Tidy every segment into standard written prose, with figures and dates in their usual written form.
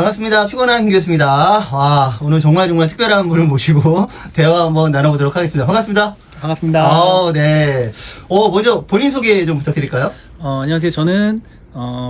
반갑습니다. 피곤한 김교수입니다. 오늘 정말 특별한 분을 모시고 대화 한번 나눠보도록 하겠습니다. 반갑습니다. 반갑습니다. 네. 먼저 본인 소개 좀 부탁드릴까요? 안녕하세요. 저는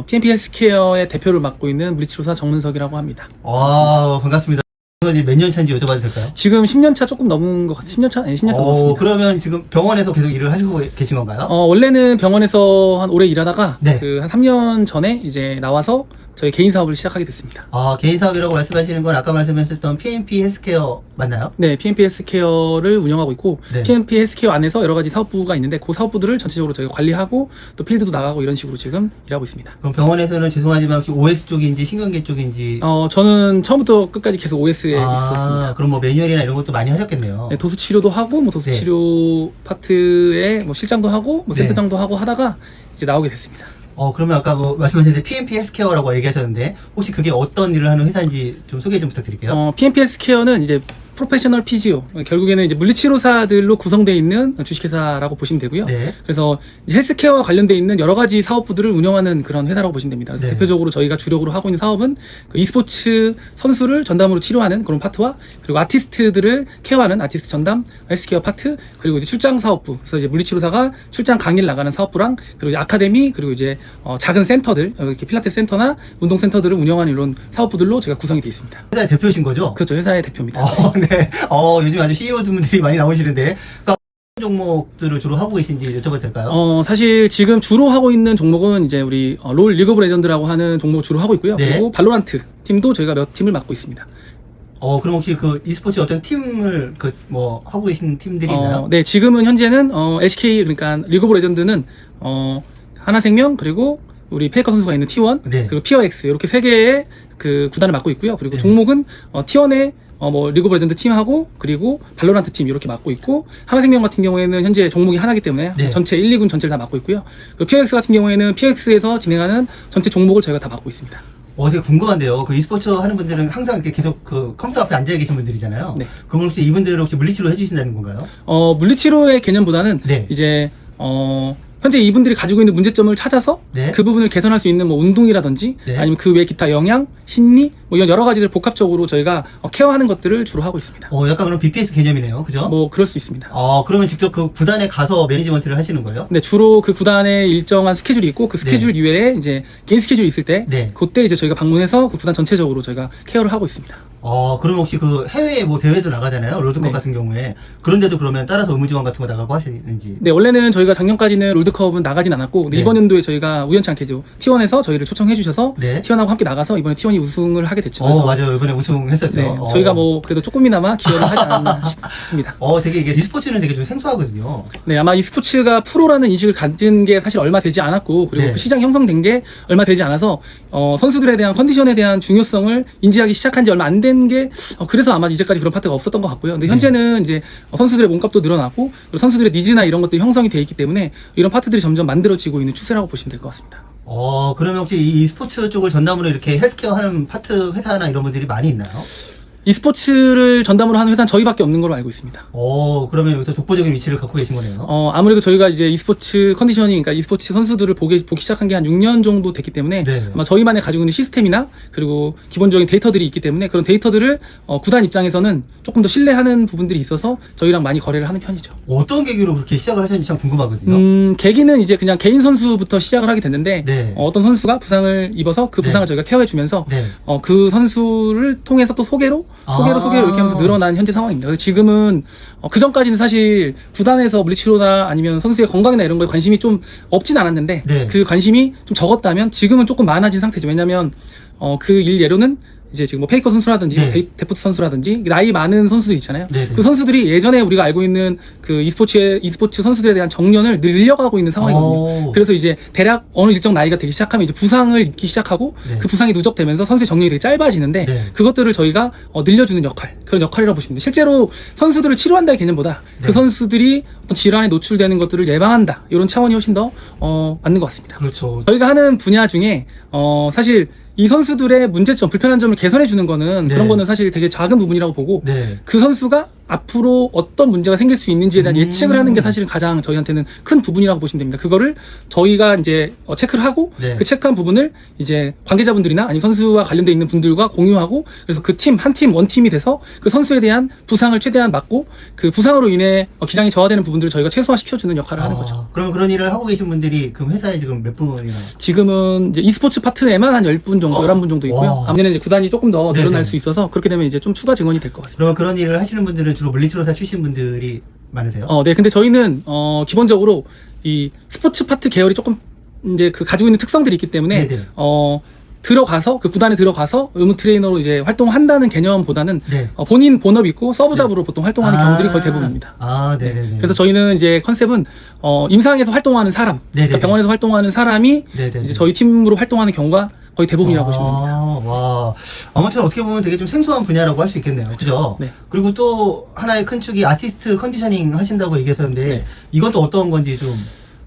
PNP 헬스케어의 대표를 맡고 있는 물리치료사 정문석이라고 합니다. 반갑습니다. 몇 년 차인지 여쭤봐도 될까요? 지금 10년 차 조금 넘은 것 같아요. 10년 차? 네, 10년 차 넘었습니다. 그러면 지금 병원에서 계속 일을 하시고 계신 건가요? 원래는 병원에서 한 오래 일하다가 네. 한 3년 전에 이제 나와서 저희 개인 사업을 시작하게 됐습니다. 개인 사업이라고 말씀하시는 건 아까 말씀하셨던 PNP 헬스케어 맞나요? 네, PNP 헬스케어를 운영하고 있고 네. PNP 헬스케어 안에서 여러 가지 사업부가 있는데 그 사업부들을 전체적으로 저희가 관리하고 또 필드도 나가고 이런 식으로 지금 일하고 있습니다. 그럼 병원에서는 죄송하지만 혹시 OS 쪽인지 신경계 쪽인지 저는 처음부터 끝까지 계속 OS에 있었습니다. 그럼 뭐 매뉴얼이나 이런 것도 많이 하셨겠네요. 네, 도수 치료도 하고 뭐 도수 네. 치료 파트에 뭐 실장도 하고 뭐 네. 센터장도 하고 하다가 이제 나오게 됐습니다. 그러면 아까 뭐 말씀하셨는데 PNP 헬스케어라고 얘기하셨는데 혹시 그게 어떤 일을 하는 회사인지 좀 소개 좀 부탁드릴게요. PNP 헬스케어는 이제 프로페셔널 피지오, 결국에는 이제 물리치료사들로 구성되어 있는 주식회사라고 보시면 되고요. 네. 그래서 이제 헬스케어와 관련되어 있는 여러 가지 사업부들을 운영하는 그런 회사라고 보시면 됩니다. 그래서 네. 대표적으로 저희가 주력으로 하고 있는 사업은 그 e스포츠 선수를 전담으로 치료하는 그런 파트와 그리고 아티스트들을 케어하는 아티스트 전담 헬스케어 파트, 그리고 이제 출장 사업부, 그래서 이제 물리치료사가 출장 강의를 나가는 사업부랑 그리고 이제 아카데미, 그리고 이제 작은 센터들, 이렇게 필라테스 센터나 운동 센터들을 운영하는 이런 사업부들로 제가 구성이 되어 있습니다. 회사의 대표이신 거죠? 그렇죠, 회사의 대표입니다. 네. 요즘 아주 CEO분들이 많이 나오시는데 어떤 종목들을 주로 하고 계신지 여쭤봐도 될까요? 사실 지금 주로 하고 있는 종목은 이제 우리 롤 리그 오브 레전드라고 하는 종목을 주로 하고 있고요. 네. 그리고 발로란트 팀도 저희가 몇 팀을 맡고 있습니다. 그럼 혹시 그 e스포츠 어떤 팀을 하고 계신 팀들이 있나요? 네, 지금은 현재는 SK, 그러니까 리그 오브 레전드는 하나생명, 그리고 우리 페이커 선수가 있는 T1, 네. 그리고 피어엑스, 이렇게 세 개의 그 구단을 맡고 있고요. 그리고 네. 종목은 T1의 리그 오브 레전드 팀하고 그리고 발로란트 팀 이렇게 맡고 있고, 하나생명 같은 경우에는 현재 종목이 하나이기 때문에 네. 전체 1, 2군 전체를 다 맡고 있고요. 그리고 피어엑스 같은 경우에는 피어엑스에서 진행하는 전체 종목을 저희가 다 맡고 있습니다. 되게 궁금한데요. 그 e스포츠 하는 분들은 항상 이렇게 계속 그 컴퓨터 앞에 앉아 계신 분들이잖아요. 네. 그럼 혹시 이분들은 혹시 물리치료 해주신다는 건가요? 물리치료의 개념보다는 네. 이제 현재 이분들이 가지고 있는 문제점을 찾아서 네. 그 부분을 개선할 수 있는 뭐 운동이라든지 네. 아니면 그 외 기타 영양, 심리 뭐 이런 여러 가지들 복합적으로 저희가 케어하는 것들을 주로 하고 있습니다. 약간 그런 BPS 개념이네요. 그죠? 뭐 그럴 수 있습니다. 그러면 직접 그 구단에 가서 매니지먼트를 하시는 거예요? 네, 주로 그 구단의 일정한 스케줄이 있고 그 스케줄 이외에 이제 개인 스케줄이 있을 때 네. 그때 이제 저희가 방문해서 그 구단 전체적으로 저희가 케어를 하고 있습니다. 그럼 혹시 그 해외에 뭐 대회도 나가잖아요. 롤드컵 네. 같은 경우에. 그런데도 그러면 따라서 의무 지원 같은 거 나가고 하시는지. 네, 원래는 저희가 작년까지는 롤드컵은 나가진 않았고, 근데 네. 이번 연도에 저희가 우연치 않게 T1에서 저희를 초청해 주셔서 네. T1하고 함께 나가서 이번에 T1이 우승을 하게 됐죠. 그래서 맞아요. 이번에 우승했었죠. 네, 저희가 뭐 그래도 조금이나마 기여를 하지 않았나 싶습니다. 되게 이게 e스포츠는 되게 좀 생소하거든요. 네, 아마 e스포츠가 프로라는 인식을 가진 게 사실 얼마 되지 않았고, 그리고 네. 그 시장 형성된 게 얼마 되지 않아서 선수들에 대한 컨디션에 대한 중요성을 인지하기 시작한 지 얼마 안 된 게 그래서 아마 이제까지 그런 파트가 없었던 것 같고요. 근데 현재는 이제 선수들의 몸값도 늘어나고 그리고 선수들의 니즈나 이런 것들이 형성이 돼 있기 때문에 이런 파트들이 점점 만들어지고 있는 추세라고 보시면 될 것 같습니다. 그러면 혹시 이 e스포츠 쪽을 전담으로 이렇게 헬스케어 하는 파트 회사나 이런 분들이 많이 있나요? e스포츠를 전담으로 하는 회사는 저희밖에 없는 걸로 알고 있습니다. 그러면 여기서 독보적인 위치를 갖고 계신 거네요. 아무래도 저희가 이제 e스포츠 컨디셔닝, 그러니까 e스포츠 선수들을 보기 시작한 게 한 6년 정도 됐기 때문에 네. 아마 저희만의 가지고 있는 시스템이나 그리고 기본적인 데이터들이 있기 때문에 그런 데이터들을 구단 입장에서는 조금 더 신뢰하는 부분들이 있어서 저희랑 많이 거래를 하는 편이죠. 어떤 계기로 그렇게 시작을 하셨는지 참 궁금하거든요. 계기는 이제 그냥 개인 선수부터 시작을 하게 됐는데 네. 어떤 선수가 부상을 입어서 그 부상을 네. 저희가 케어해주면서 네. 그 선수를 통해서 또 소개로 이렇게 하면서 늘어난 현재 상황입니다. 그래서 지금은 그 전까지는 사실 구단에서 물리치료나 아니면 선수의 건강이나 이런 거에 관심이 좀 없진 않았는데 네. 그 관심이 좀 적었다면 지금은 조금 많아진 상태죠. 왜냐하면 그 일 예로는 이제 지금 뭐 페이커 선수라든지 네. 뭐 데프트 선수라든지 나이 많은 선수들 있잖아요. 네, 네. 그 선수들이 예전에 우리가 알고 있는 그 e스포츠 선수들에 대한 정년을 늘려가고 있는 상황이거든요. 그래서 이제 대략 어느 일정 나이가 되기 시작하면 이제 부상을 입기 시작하고 네. 그 부상이 누적되면서 선수의 정년이 되게 짧아지는데 네. 그것들을 저희가 늘려주는 그런 역할이라고 보시면 돼요. 실제로 선수들을 치료한다의 개념보다 네. 그 선수들이 어떤 질환에 노출되는 것들을 예방한다, 이런 차원이 훨씬 더 맞는 것 같습니다. 그렇죠. 저희가 하는 분야 중에 사실 이 선수들의 문제점, 불편한 점을 개선해 주는 거는 네. 그런 거는 사실 되게 작은 부분이라고 보고 네. 그 선수가 앞으로 어떤 문제가 생길 수 있는지에 대한 예측을 하는 게 사실은 가장 저희한테는 큰 부분이라고 보시면 됩니다. 그거를 저희가 이제 체크를 하고 네. 그 체크한 부분을 이제 관계자분들이나 아니면 선수와 관련돼 있는 분들과 공유하고 그래서 그 팀, 한 팀, 원팀이 돼서 그 선수에 대한 부상을 최대한 막고 그 부상으로 인해 기량이 저하되는 부분들을 저희가 최소화시켜주는 역할을 하는 거죠. 그러면 그런 일을 하고 계신 분들이 그럼 회사에 지금 몇 분이나? 지금은 이제 e스포츠 파트에만 한 10분 정도, 11분 정도 있고요. 와. 앞내는 이제 구단이 조금 더 늘어날 네네. 수 있어서 그렇게 되면 이제 좀 추가 증원이 될 것 같습니다. 그러면 그런 일을 하시는 분들은 주로 물리치료사 출신 분들이 많으세요? 네. 근데 저희는, 기본적으로 이 스포츠 파트 계열이 조금 이제 그 가지고 있는 특성들이 있기 때문에, 네네. 들어가서, 그 구단에 들어가서 의무 트레이너로 이제 활동한다는 개념보다는, 네. 본인 본업 있고 서브잡으로 보통 활동하는 경우들이 거의 대부분입니다. 네네네. 그래서 저희는 이제 컨셉은, 임상에서 활동하는 사람, 네네네. 그러니까 병원에서 활동하는 사람이 네네네. 이제 저희 팀으로 활동하는 경우가 거의 대부분이라고 보시면 됩니다. 와. 아무튼 어떻게 보면 되게 좀 생소한 분야라고 할 수 있겠네요. 그죠? 네. 그리고 또 하나의 큰 축이 아티스트 컨디셔닝 하신다고 얘기했었는데, 네. 이건 또 어떤 건지 좀.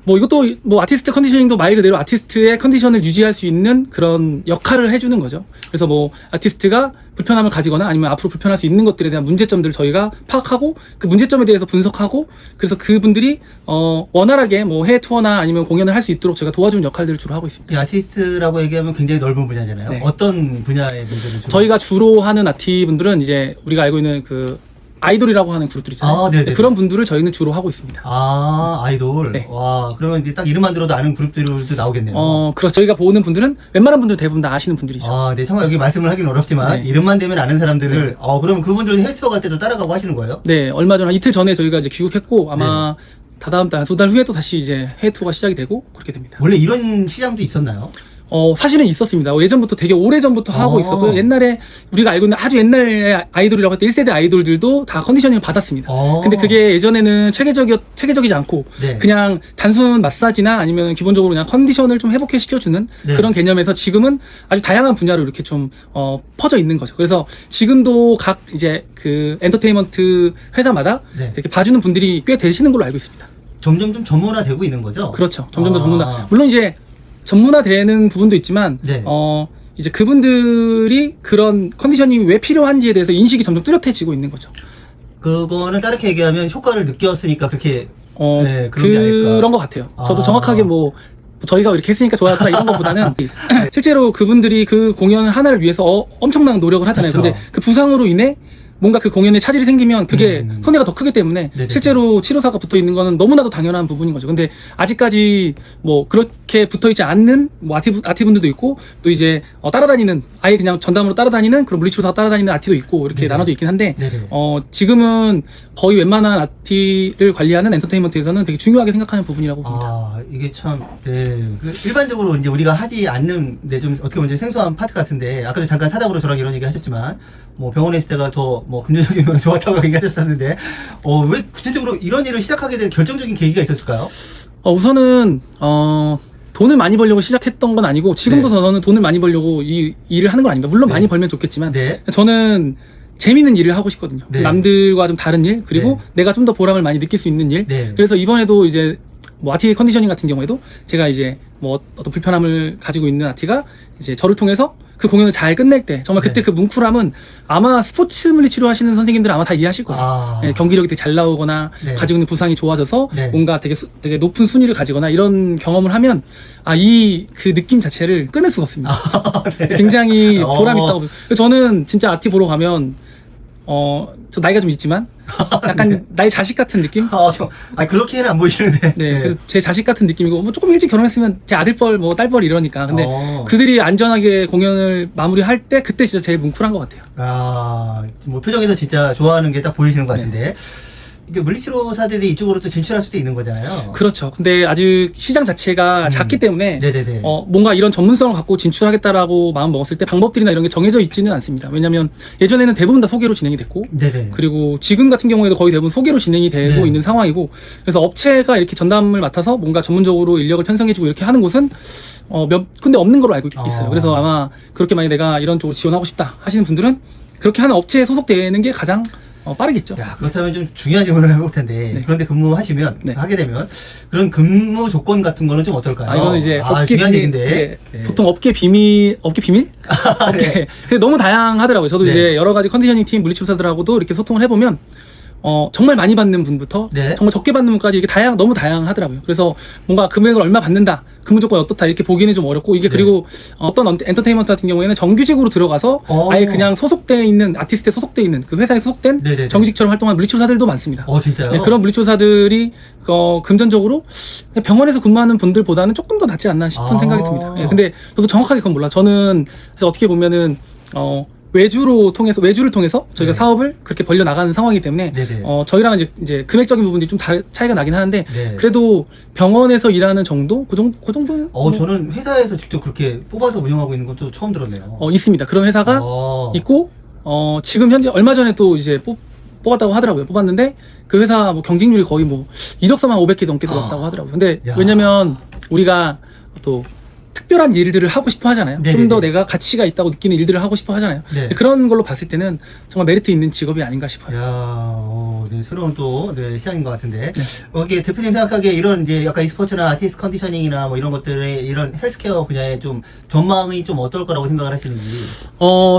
이것도 아티스트 컨디셔닝도 말 그대로 아티스트의 컨디션을 유지할 수 있는 그런 역할을 해주는 거죠. 그래서 아티스트가 불편함을 가지거나 아니면 앞으로 불편할 수 있는 것들에 대한 문제점들을 저희가 파악하고 그 문제점에 대해서 분석하고 그래서 그분들이 원활하게 해외 투어나 아니면 공연을 할 수 있도록 제가 도와주는 역할들을 주로 하고 있습니다. 이 아티스트라고 얘기하면 굉장히 넓은 분야잖아요. 네. 어떤 분야의 분들을 주로? 저희가 주로 하는 아티분들은 이제 우리가 알고 있는 그 아이돌이라고 하는 그룹들 있잖아요. 네네. 그런 분들을 저희는 주로 하고 있습니다. 아이돌. 네. 와, 그러면 이제 딱 이름만 들어도 아는 그룹들도 나오겠네요. 그렇죠. 저희가 보는 분들은 웬만한 분들 대부분 다 아시는 분들이죠. 네, 정말 여기 말씀을 하긴 어렵지만, 네. 이름만 되면 아는 사람들을, 그러면 그분들 헬스터 갈 때도 따라가고 하시는 거예요? 네, 얼마 전에 이틀 전에 저희가 이제 귀국했고 아마 다다음 달, 2달 후에 또 다시 이제 해외 투어가 시작이 되고 그렇게 됩니다. 원래 이런 시장도 있었나요? 사실은 있었습니다. 예전부터 되게 오래전부터 하고 있었고요. 옛날에 우리가 알고 있는 아주 옛날의 아이돌이라고 할 때 1세대 아이돌들도 다 컨디셔닝을 받았습니다. 근데 그게 예전에는 체계적이지 않고 네. 그냥 단순 마사지나 아니면 기본적으로 그냥 컨디션을 좀 회복해 시켜주는 네. 그런 개념에서 지금은 아주 다양한 분야로 이렇게 좀 퍼져 있는 거죠. 그래서 지금도 각 이제 그 엔터테인먼트 회사마다 네. 이렇게 봐주는 분들이 꽤 되시는 걸로 알고 있습니다. 점점 좀 전문화되고 있는 거죠? 그렇죠. 점점 더 전문화. 물론 이제 전문화되는 부분도 있지만, 네. 이제 그분들이 그런 컨디셔닝이 왜 필요한지에 대해서 인식이 점점 뚜렷해지고 있는 거죠. 그거는 다르게 얘기하면 효과를 느꼈으니까 그렇게 네, 그런 게 아닐까. 그런 것 같아요. 저도 정확하게 저희가 이렇게 했으니까 좋았다 이런 것보다는 실제로 그분들이 그 공연 하나를 위해서 엄청난 노력을 하잖아요. 그렇죠. 근데 그 부상으로 인해 뭔가 그 공연에 차질이 생기면 그게 손해가 더 크기 때문에 네네. 실제로 치료사가 붙어 있는 거는 너무나도 당연한 부분인 거죠. 근데 아직까지 그렇게 붙어 있지 않는 아티분들도 있고 또 이제 따라다니는 아예 그냥 전담으로 따라다니는 그런 물리치료사가 따라다니는 아티도 있고 이렇게 네네. 나눠져 있긴 한데 네네. 지금은 거의 웬만한 아티를 관리하는 엔터테인먼트에서는 되게 중요하게 생각하는 부분이라고 봅니다. 이게 참, 네. 일반적으로 이제 우리가 하지 않는, 좀 어떻게 보면 이제 생소한 파트 같은데, 아까도 잠깐 사담으로 저랑 이런 얘기 하셨지만, 병원에 있을 때가 더, 금전적인 면이 좋았다고 얘기하셨었는데, 왜 구체적으로 이런 일을 시작하게 된 결정적인 계기가 있었을까요? 우선은, 돈을 많이 벌려고 시작했던 건 아니고, 지금도 네. 저는 돈을 많이 벌려고 이 일을 하는 건 아닙니다. 물론 네. 많이 벌면 좋겠지만, 네. 저는 재밌는 일을 하고 싶거든요. 네. 남들과 좀 다른 일, 그리고 네. 내가 좀 더 보람을 많이 느낄 수 있는 일. 네. 그래서 이번에도 이제, 아티 컨디셔닝 같은 경우에도 제가 이제 어떤 불편함을 가지고 있는 아티가 이제 저를 통해서 그 공연을 잘 끝낼 때 정말 그때 네. 그 뭉클함은 아마 스포츠 물리 치료하시는 선생님들은 아마 다 이해하실 거예요. 네, 경기력이 되게 잘 나오거나 네. 가지고 있는 부상이 좋아져서 네. 뭔가 되게 높은 순위를 가지거나 이런 경험을 하면 그 느낌 자체를 끊을 수가 없습니다. 네. 굉장히 보람 있다고. 저는 진짜 아티 보러 가면 저 나이가 좀 있지만 약간 네. 나의 자식 같은 느낌? 그렇게는 안 보이시는데. 네, 그래서 제 자식 같은 느낌이고 조금 일찍 결혼했으면 제 아들뻘 딸뻘 이러니까 근데 그들이 안전하게 공연을 마무리할 때 그때 진짜 제일 뭉클한 것 같아요. 표정에서 진짜 좋아하는 게 딱 보이시는 것 같은데. 이게 물리치료사들이 이쪽으로 또 진출할 수도 있는 거잖아요. 그렇죠. 근데 아직 시장 자체가 작기 때문에 네네네. 뭔가 이런 전문성을 갖고 진출하겠다라고 마음 먹었을 때 방법들이나 이런 게 정해져 있지는 않습니다. 왜냐하면 예전에는 대부분 다 소개로 진행이 됐고, 네네. 그리고 지금 같은 경우에도 거의 대부분 소개로 진행이 되고 네. 있는 상황이고, 그래서 업체가 이렇게 전담을 맡아서 뭔가 전문적으로 인력을 편성해주고 이렇게 하는 곳은 몇 군데 없는 걸로 알고 있어요. 그래서 아마 그렇게 만약 내가 이런 쪽으로 지원하고 싶다 하시는 분들은 그렇게 하는 업체에 소속되는 게 가장 빠르겠죠. 그렇다면 좀 중요한 질문을 해볼 텐데, 네. 그런데 근무하시면, 네. 하게 되면, 그런 근무 조건 같은 거는 좀 어떨까요? 이거는 이제 업계 중요한 비밀, 얘기인데. 네. 보통 업계 비밀? 네. 근데 너무 다양하더라고요. 저도 네. 이제 여러 가지 컨디셔닝 팀 물리치료사들하고도 이렇게 소통을 해보면, 정말 많이 받는 분부터 네. 정말 적게 받는 분까지 이게 너무 다양하더라고요. 그래서 뭔가 금액을 얼마 받는다, 근무 조건이 어떻다 이렇게 보기는 좀 어렵고 이게 네. 그리고 어떤 엔터테인먼트 같은 경우에는 정규직으로 들어가서 아예 그냥 소속돼 있는 아티스트에 소속돼 있는 그 회사에 소속된 네네네. 정규직처럼 활동하는 물리치료사들도 많습니다. 진짜요? 네, 그런 물리치료사들이 금전적으로 병원에서 근무하는 분들보다는 조금 더 낫지 않나 싶은 생각이 듭니다. 예, 근데 저도 정확하게 그건 몰라. 저는 그래서 어떻게 보면은 외주를 통해서 저희가 네. 사업을 그렇게 벌려 나가는 상황이기 때문에 네네. 저희랑 이제 금액적인 부분들이 좀 차이가 나긴 하는데 네. 그래도 병원에서 일하는 정도 그 정도는 저는 회사에서 직접 그렇게 뽑아서 운영하고 있는 것도 처음 들었네요. 있습니다. 그런 회사가 있고 지금 현재 얼마 전에 또 이제 뽑았다고 하더라고요. 뽑았는데 그 회사 뭐 경쟁률이 거의 뭐 이력서만 500개 넘게 들어왔다고 하더라고요. 근데 야. 왜냐면 우리가 또 특별한 일들을 하고 싶어 하잖아요. 네네네. 좀 더 내가 가치가 있다고 느끼는 일들을 하고 싶어 하잖아요. 네. 그런 걸로 봤을 때는 정말 메리트 있는 직업이 아닌가 싶어요. 네, 새로운 또 시장인 것 같은데 이게 대표님 생각하기에 이런 이제 약간 e스포츠나 아티스트 컨디셔닝이나 뭐 이런 것들의 이런 헬스케어 분야의 좀 전망이 좀 어떨 거라고 생각을 하시는지.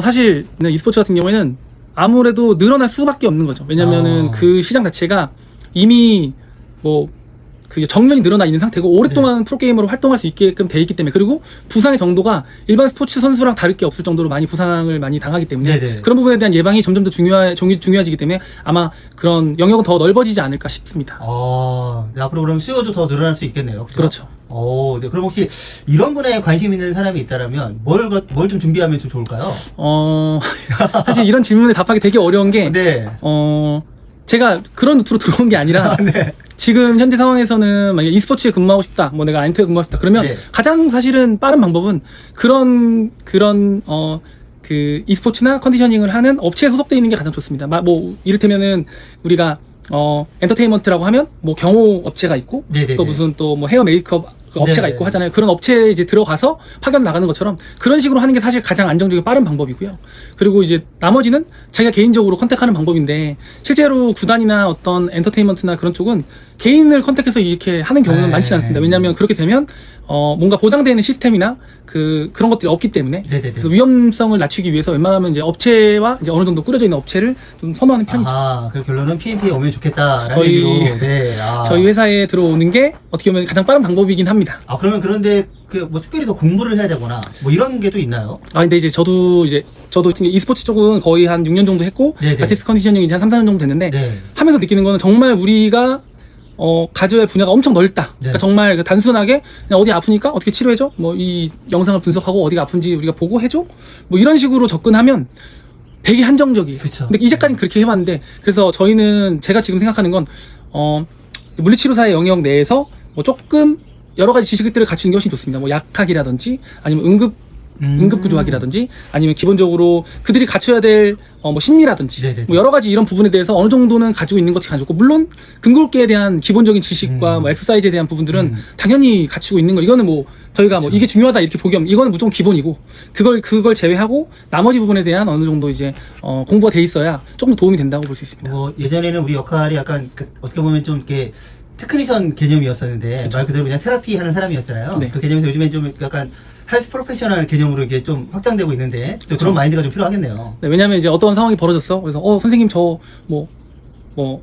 사실 e스포츠 같은 경우에는 아무래도 늘어날 수밖에 없는 거죠. 왜냐면은 그 시장 자체가 이미 그 정면이 늘어나 있는 상태고 오랫동안 프로게이머로 활동할 수 있게끔 돼 있기 때문에 그리고 부상의 정도가 일반 스포츠 선수랑 다를 게 없을 정도로 부상을 많이 당하기 때문에 네네. 그런 부분에 대한 예방이 점점 더 중요해지기 때문에 아마 그런 영역은 더 넓어지지 않을까 싶습니다. 네, 앞으로 그럼 수요도 더 늘어날 수 있겠네요. 그렇죠. 네, 그럼 혹시 이런 분야에 관심 있는 사람이 있다면 뭘 좀 준비하면 좀 좋을까요? 사실 이런 질문에 답하기 되게 어려운 게 네. 제가 그런 루트로 들어온 게 아니라 네. 지금 현재 상황에서는 만약에 e스포츠에 근무하고 싶다, 내가 엔터에 근무하고 싶다 그러면 네. 가장 사실은 빠른 방법은 그런 그 e스포츠나 컨디셔닝을 하는 업체에 소속되어 있는 게 가장 좋습니다. 이를테면은 우리가 엔터테인먼트라고 하면 경호 업체가 있고 네네네. 또 무슨 또 헤어 메이크업 그 업체가 네네. 있고 하잖아요. 그런 업체에 이제 들어가서 파견 나가는 것처럼 그런 식으로 하는 게 사실 가장 안정적이고 빠른 방법이고요. 그리고 이제 나머지는 자기가 개인적으로 컨택하는 방법인데 실제로 구단이나 어떤 엔터테인먼트나 그런 쪽은 개인을 컨택해서 이렇게 하는 경우는 네. 많지는 않습니다. 왜냐하면 그렇게 되면 뭔가 보장되어 있는 시스템이나 그런 것들이 없기 때문에 네네네. 그 위험성을 낮추기 위해서 웬만하면 이제 업체와 이제 어느 정도 꾸려져 있는 업체를 좀 선호하는 편이죠. 그 결론은 PMP에 오면 좋겠다라는 저희- 얘기로. 네. 저희 회사에 들어오는 게 어떻게 보면 가장 빠른 방법이긴 합니다. 그러면 그런데 특별히 더 공부를 해야 되거나 이런 게 또 있나요? 근데 이제 저도 e스포츠 쪽은 거의 한 6년 정도 했고 네네. 아티스트 컨디셔닝이 이제 한 3, 4년 정도 됐는데 네. 하면서 느끼는 거는 정말 우리가 가져야 할 분야가 엄청 넓다. 네. 그러니까 정말 단순하게 그냥 어디 아프니까 어떻게 치료해줘? 이 영상을 분석하고 어디가 아픈지 우리가 보고 해줘? 이런 식으로 접근하면 되게 한정적이에요. 그쵸. 근데 이제까지는 그렇게 해봤는데 그래서 제가 지금 생각하는 건 물리치료사의 영역 내에서 조금 여러 가지 지식들을 갖추는 게 훨씬 좋습니다. 약학이라든지 아니면 응급구조학이라든지 아니면 기본적으로 그들이 갖춰야 될 심리라든지 네네네. 여러 가지 이런 부분에 대해서 어느 정도는 가지고 있는 것이 가장 좋고 물론 근골계에 대한 기본적인 지식과 엑서사이즈에 대한 부분들은 당연히 갖추고 있는 거 이거는 저희가 이게 중요하다 이렇게 보기 없는 이거는 무조건 기본이고 그걸 제외하고 나머지 부분에 대한 어느 정도 이제 공부가 돼 있어야 조금 더 도움이 된다고 볼 수 있습니다. 예전에는 우리 역할이 약간 어떻게 보면 좀 이렇게 테크니션 개념이었었는데 말 그대로 그냥 테라피 하는 사람이었잖아요. 네. 그 개념에서 요즘엔 좀 약간 헬스 프로페셔널 개념으로 이게 좀 확장되고 있는데 또 그런 마인드가 좀 필요하겠네요. 네, 왜냐면 이제 어떤 상황이 벌어졌어. 그래서 선생님 저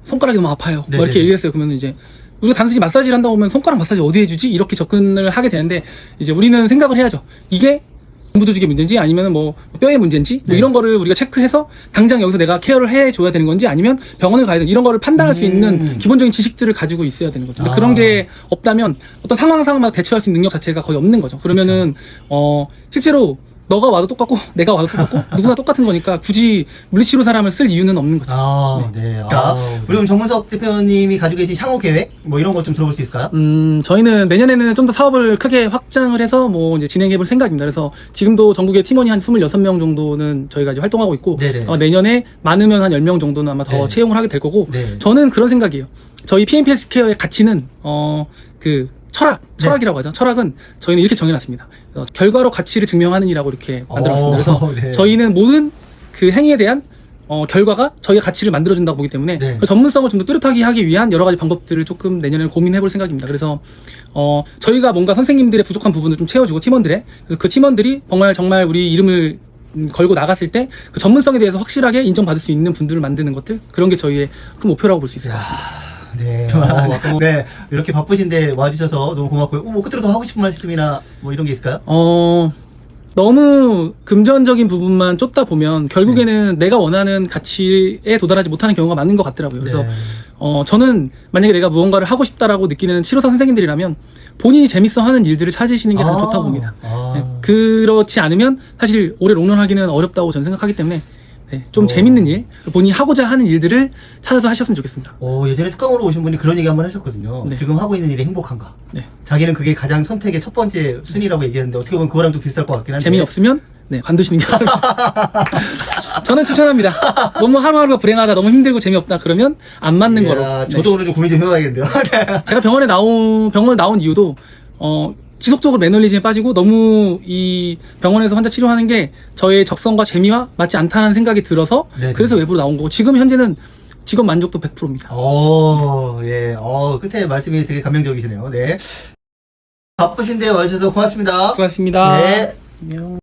손가락이 너무 아파요. 네네. 이렇게 얘기했어요. 그러면 이제 우리가 단순히 마사지를 한다고 하면 손가락 마사지 어디 해주지? 이렇게 접근을 하게 되는데 이제 우리는 생각을 해야죠. 이게 공부 조직의 문제인지 아니면 뼈의 문제인지 네. 이런 거를 우리가 체크해서 당장 여기서 내가 케어를 해줘야 되는 건지 아니면 병원을 가야 되는 이런 거를 판단할 수 있는 기본적인 지식들을 가지고 있어야 되는 거죠. 근데 그런 게 없다면 어떤 상황마다 대처할 수 있는 능력 자체가 거의 없는 거죠. 그러면은 실제로 너가 와도 똑같고 내가 와도 똑같고 누구나 똑같은 거니까 굳이 물리치료 사람을 쓸 이유는 없는 거죠. 네. 그럼 정문석 대표님이 가지고 계신 향후 계획 이런 것 좀 들어볼 수 있을까요? 저희는 내년에는 좀 더 사업을 크게 확장을 해서 이제 진행해 볼 생각입니다. 그래서 지금도 전국에 팀원이 한 26명 정도는 저희가 이제 활동하고 있고 내년에 많으면 한 10명 정도는 아마 더 네. 채용을 하게 될 거고 네. 저는 그런 생각이에요. 저희 PMP 헬스케어의 가치는 철학이라고 하죠. 철학은 저희는 이렇게 정해놨습니다. 결과로 가치를 증명하는 이라고 이렇게 만들어놨습니다. 그래서 네. 저희는 모든 그 행위에 대한 결과가 저희가 가치를 만들어준다고 보기 때문에 네. 그 전문성을 좀 더 뚜렷하게 하기 위한 여러 가지 방법들을 조금 내년에 고민해볼 생각입니다. 그래서 저희가 뭔가 선생님들의 부족한 부분을 좀 채워주고 그래서 그 팀원들이 정말 우리 이름을 걸고 나갔을 때 그 전문성에 대해서 확실하게 인정받을 수 있는 분들을 만드는 것들, 그런 게 저희의 큰 목표라고 볼 수 있을 것 같습니다. 네. 네. 이렇게 바쁘신데 와주셔서 너무 고맙고요. 뭐 끝으로 더 하고 싶은 말씀이나 뭐 이런 게 있을까요? 너무 금전적인 부분만 쫓다 보면 결국에는 내가 원하는 가치에 도달하지 못하는 경우가 많은 것 같더라고요. 그래서 네. 저는 만약에 내가 무언가를 하고 싶다라고 느끼는 치료사 선생님들이라면 본인이 재밌어 하는 일들을 찾으시는 게 가장 좋다고 봅니다. 네, 그렇지 않으면 사실 오래 롱런하기는 어렵다고 저는 생각하기 때문에 네, 좀 재밌는 일, 본인이 하고자 하는 일들을 찾아서 하셨으면 좋겠습니다. 예전에 특강으로 오신 분이 그런 얘기 한번 하셨거든요. 네. 지금 하고 있는 일이 행복한가? 네. 자기는 그게 가장 선택의 첫 번째 순위라고 얘기했는데 어떻게 보면 그거랑 좀 비슷할 것 같긴 한데. 재미없으면 네, 관두시는 게 저는 추천합니다. 너무 하루하루가 불행하다, 너무 힘들고 재미없다 그러면 안 맞는 거로. 네. 저도 오늘 좀 고민 좀 해봐야겠네요. 제가 병원을 나온 이유도 지속적으로 매너리즘에 빠지고 너무 이 병원에서 환자 치료하는 게 저의 적성과 재미와 맞지 않다는 생각이 들어서 네네. 그래서 외부로 나온 거고, 지금 현재는 직업 만족도 100%입니다. 예. 끝에 말씀이 되게 감명적이시네요. 네. 바쁘신데 와주셔서 고맙습니다. 수고하셨습니다. 네. 안녕.